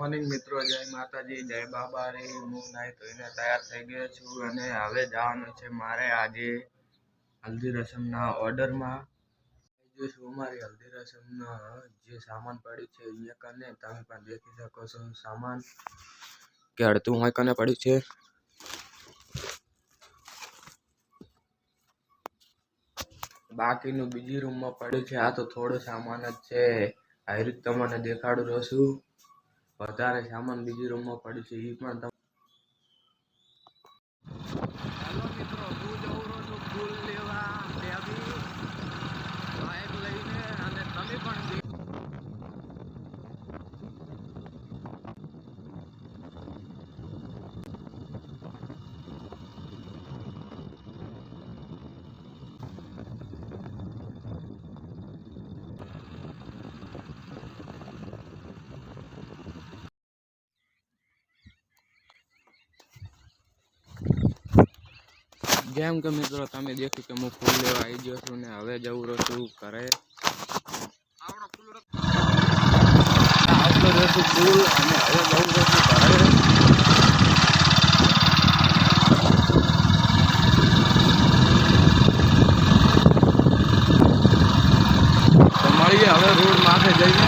Morning મિત્રો, જય માતાજી, જય બાબા રે. હું નાઈ ધોઈને તૈયાર થઈ ગયો છું અને હવે જવાનું છે મારે આજે હલ્દી રસમના ઓર્ડરમાં. જો છું મારી હલ્દી રસમના જે સામાન પડી છે અહીંયા કને તમે પણ દેખી શકો છો. સામાન કે અડધું હોય કને પડી છે. બાકીનું બીજી રૂમમાં પડ્યું છે. આ તો થોડો સામાન જ છે. આ રીતે તમને દેખાડું રહ્યો છું. વધારે સામાન બીજી રૂમમાં પડ્યું છે એ પણ હેલો મિત્રો, હું જઉં રહ્યો છું ફૂલ લેવા બાઇક લઈને અને તમે પણ જેમ કે મિત્રો તમે દેખ્યું કે હું ફૂલ લેવા આવી ગયો છું ને હવે જવું રહ્યો છું ઘરે. આવતો રહ્યો છું ફૂલ અને હવે જવું રહ્યો છું ઘરે. તો મળીએ હવે રોડ માથે જઈને.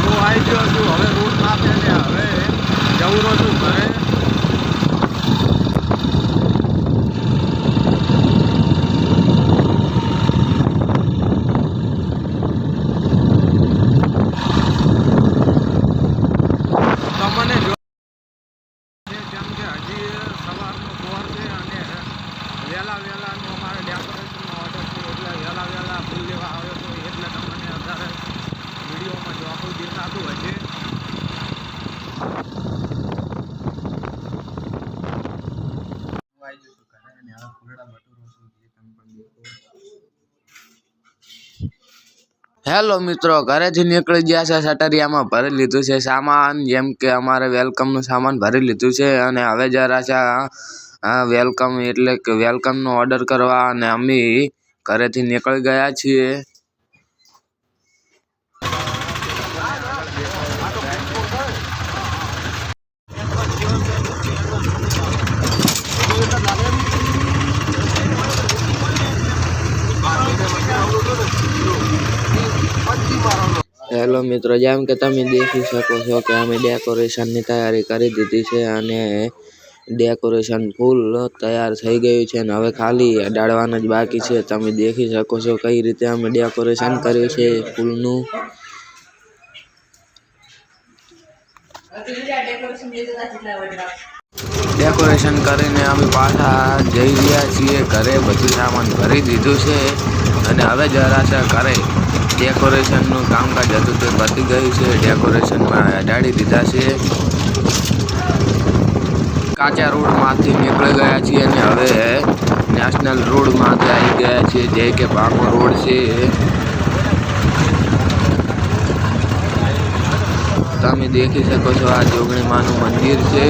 હું આવી ગયો છું હવે રોડ માથે ને હવે જવું રહ્યો છું ઘરે. વહેલાનું અમારે ડેકોરેશનનો ઓર્ડર છે એટલે વહેલા ફૂલ લેવા આવ્યો હતો એટલે તમને અત્યારે વિડીયોમાં જો આખું દેખાતું હોય છે. હેલો મિત્રો, ઘરેથી નીકળી ગયા છે. સટરિયામાં ભરી લીધું છે સામાન, જેમ કે અમારે વેલકમનું સામાન ભરી લીધું છે અને હવે જરા છે વેલકમ એટલે કે વેલકમનો ઓર્ડર કરવા અને અમે ઘરેથી નીકળી ગયા છીએ. હેલો મિત્રો, જેમ કે તમે દેખી શકો છો કે અમે ડેકોરેશનની તૈયારી કરી દીધી છે અને ડેકોરેશન ફૂલ તૈયાર થઈ ગયું છે અને હવે ખાલી અડાડવાનું જ બાકી છે. તમે દેખી શકો છો કઈ રીતે અમે ડેકોરેશન કર્યું છે ફૂલનું. ડેકોરેશન કરીને અમે પાછા જઈ રહ્યા છીએ ઘરે. બધું સામાન ભરી દીધું છે અને હવે જરા છે ઘરે ડેકોરેશનનું કામકાજ હતું તે પતી ગયું છે. ડેકોરેશનમાં અડાડી દીધા છે. કાચા રોડમાંથી નીકળી ગયા છીએ અને હવે નેશનલ રોડમાંથી આવી ગયા છીએ, જે કે ભાગો રોડ છે. તમે દેખી શકો છો આ જોગણી માનું મંદિર છે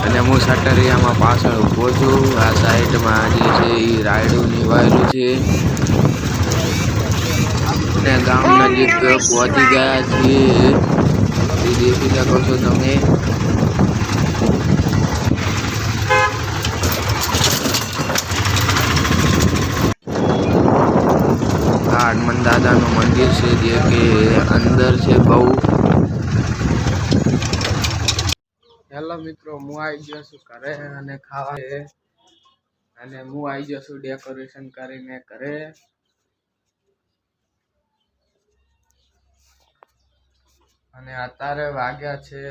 અને હું સટરિયામાં પાછળ ઊભો છું. આ સાઈડમાં જે છે એ રાયડું નિવાયેલું છે અને ગામ નજીક પહોંચી ગયા છીએ. એ દેખી શકો છો તમે. હનુમાન દાદાનું મંદિર છે જે કે અંદર છે બહુ. હેલો મિત્રો, હું આવી ગયો છું ઘરે અને ખાવા અને હું આવી ગયો છું ડેકોરેશન કરીને ઘરે. અને અત્યારે વાગ્યા છે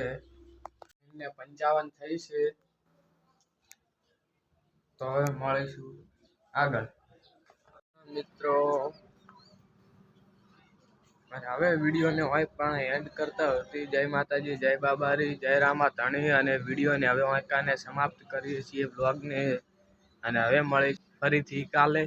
55 થઈ છે. તો હવે મળીશું આગળ મિત્રો. અને હવે વિડીયોને હોય પણ એન્ડ કરતા હતી. જય માતાજી, જય બાબારી, જય રામા ધણી. અને વિડીયોને હવે કાને સમાપ્ત કરીએ છીએ બ્લોગને. અને હવે મળી ફરીથી કાલે.